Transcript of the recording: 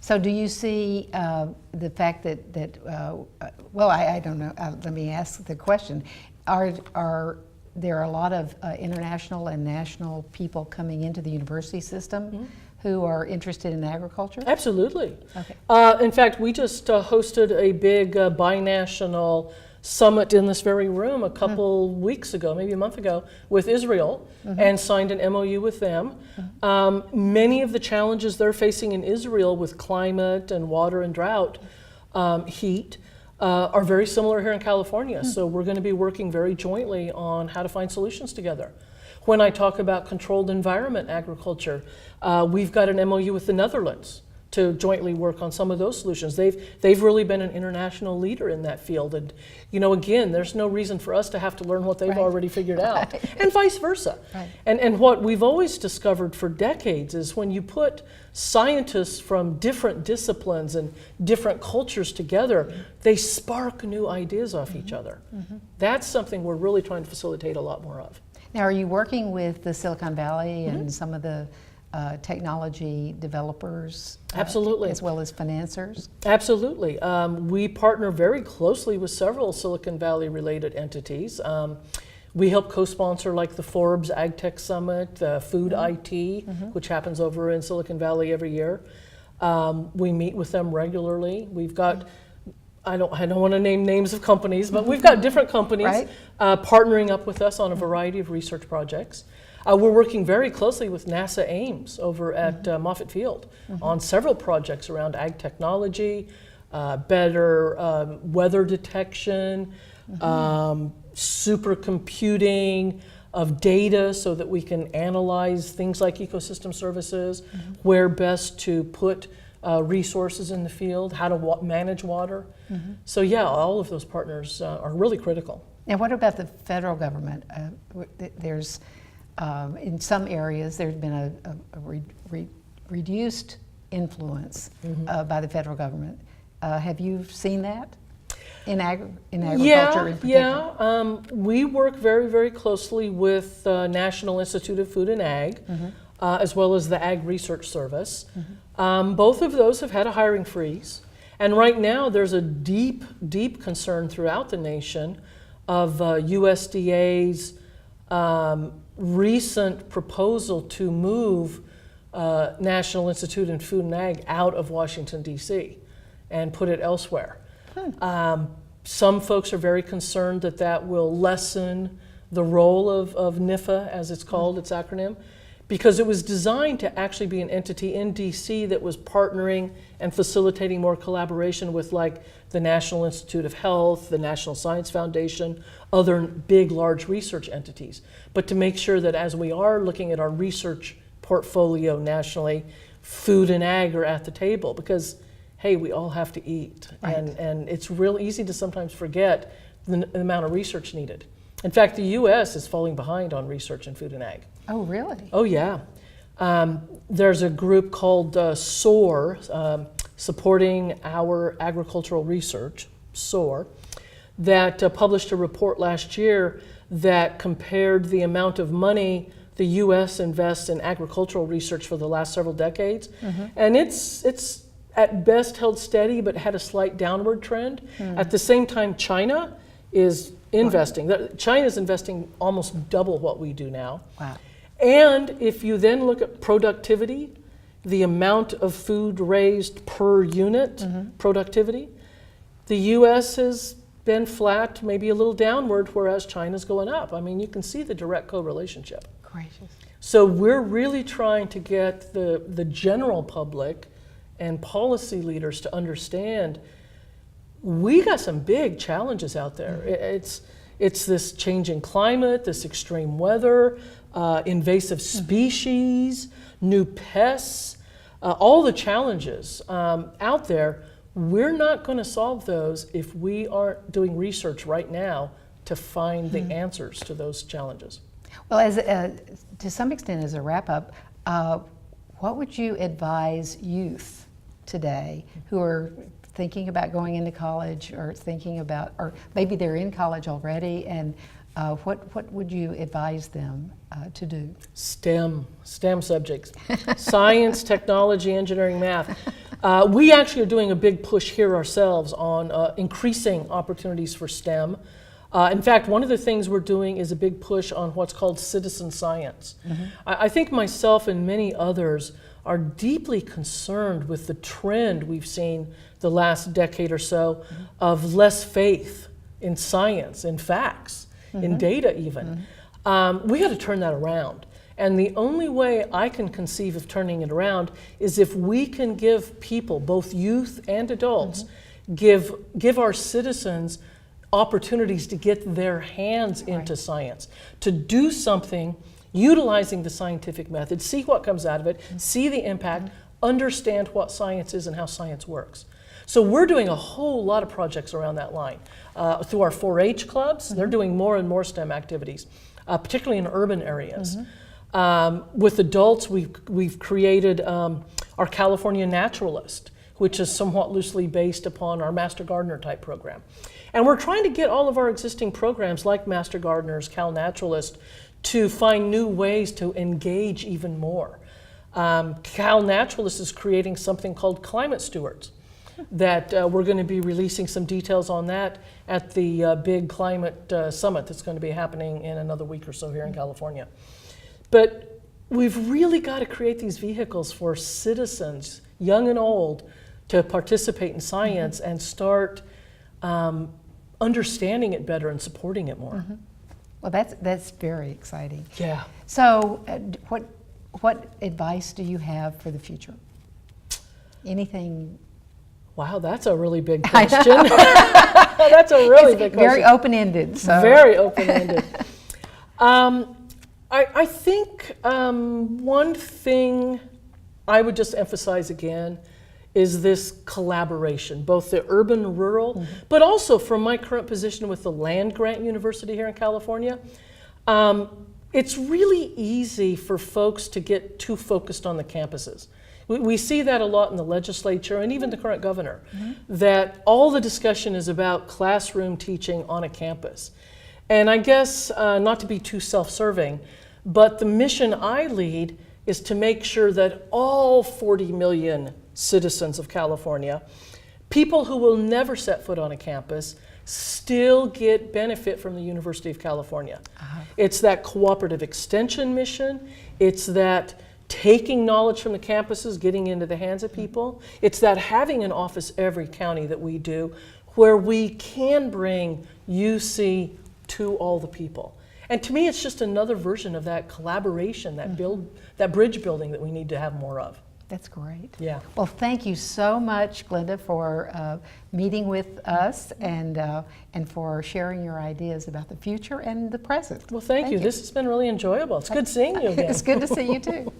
So do you see the fact well, I don't know, let me ask the question. Are there a lot of international and national people coming into the university system who are interested in agriculture? Absolutely. Okay. In fact, we just hosted a big binational summit in this very room a couple weeks ago, maybe a month ago, with Israel, and signed an MOU with them. Many of the challenges they're facing in Israel with climate and water and drought, heat, are very similar here in California. So we're going to be working very jointly on how to find solutions together. When I talk about controlled environment agriculture, we've got an MOU with the Netherlands to jointly work on some of those solutions. They've really been an international leader in that field. And, again, there's no reason for us to have to learn what they've already figured out, and vice versa. Right. And what we've always discovered for decades is when you put scientists from different disciplines and different cultures together, they spark new ideas off each other. That's something we're really trying to facilitate a lot more of. Now, are you working with the Silicon Valley and some of the technology developers? Absolutely. As well as financiers? Absolutely. We partner very closely with several Silicon Valley related entities. We help co-sponsor like the Forbes AgTech Summit, the Food IT, which happens over in Silicon Valley every year. We meet with them regularly. We've got, I don't want to name names of companies, but we've got different companies partnering up with us on a variety of research projects. We're working very closely with NASA Ames over at Moffett Field on several projects around ag technology, better weather detection, supercomputing of data so that we can analyze things like ecosystem services, where best to put resources in the field, how to manage water. So yeah, all of those partners are really critical. Now what about the federal government? There's in some areas there's been a reduced influence by the federal government. Have you seen that in agriculture in particular? Yeah. We work very, very closely with National Institute of Food and Ag, as well as the Ag Research Service. Both of those have had a hiring freeze. And right now there's a deep, deep concern throughout the nation of USDA's recent proposal to move National Institute of Food and Ag out of Washington, D.C. and put it elsewhere. Some folks are very concerned that that will lessen the role of NIFA, as it's called, its acronym, because it was designed to actually be an entity in DC that was partnering and facilitating more collaboration with like the National Institute of Health, the National Science Foundation, other big, large research entities. But to make sure that as we are looking at our research portfolio nationally, food and ag are at the table, because hey, we all have to eat. Right. And it's real easy to sometimes forget the amount of research needed. In fact, the US is falling behind on research in food and ag. Oh, really? Oh, yeah. There's a group called SOAR, Supporting Our Agricultural Research, SOAR, that published a report last year that compared the amount of money the US invests in agricultural research for the last several decades. And it's at best held steady, but had a slight downward trend. At the same time, China is investing. China's investing almost double what we do now. Wow. And if you then look at productivity, the amount of food raised per unit productivity, the US has been flat, maybe a little downward, whereas China's going up. I mean, you can see the direct correlation. Gracious. So we're really trying to get the general public and policy leaders to understand we got some big challenges out there. It's this changing climate, this extreme weather, invasive species, new pests, all the challenges out there. We're not going to solve those if we aren't doing research right now to find the answers to those challenges. Well, as to some extent as a wrap-up, what would you advise youth today who are thinking about going into college or thinking about, or maybe they're in college already, and what would you advise them to do? STEM subjects, science, technology, engineering, math. We actually are doing a big push here ourselves on increasing opportunities for STEM. In fact, one of the things we're doing is a big push on what's called citizen science. I think myself and many others are deeply concerned with the trend we've seen the last decade or so of less faith in science, in facts, in data even. We got to turn that around. And the only way I can conceive of turning it around is if we can give people, both youth and adults, give our citizens opportunities to get their hands into science, to do something utilizing the scientific method, see what comes out of it, see the impact, understand what science is and how science works. So we're doing a whole lot of projects around that line. Through our 4-H clubs, they're doing more and more STEM activities, particularly in urban areas. With adults, we've created our California Naturalist, which is somewhat loosely based upon our Master Gardener type program. And we're trying to get all of our existing programs like Master Gardeners, Cal Naturalist, to find new ways to engage even more. Cal Naturalist is creating something called Climate Stewards that we're going to be releasing some details on that at the big climate summit that's going to be happening in another week or so here in California. But we've really got to create these vehicles for citizens, young and old, to participate in science and start understanding it better and supporting it more. Well, that's very exciting. Yeah. So, what advice do you have for the future? Anything? Wow, that's a really big question. That's a really big question. Very open-ended. So. Very open-ended. I think one thing I would just emphasize again is this collaboration, both the urban-rural, but also from my current position with the Land Grant University here in California. It's really easy for folks to get too focused on the campuses. We see that a lot in the legislature and even the current governor, that all the discussion is about classroom teaching on a campus. And I guess, not to be too self-serving, but the mission I lead is to make sure that all 40 million citizens of California, people who will never set foot on a campus, still get benefit from the University of California. It's that cooperative extension mission. It's that taking knowledge from the campuses, getting into the hands of people. It's that having an office every county that we do where we can bring UC to all the people. And to me, it's just another version of that collaboration, that bridge building that we need to have more of. That's great. Yeah. Well, thank you so much, Glenda, for meeting with us and for sharing your ideas about the future and the present. Well, thank you. This has been really enjoyable. It's good seeing you again. It's good to see you too.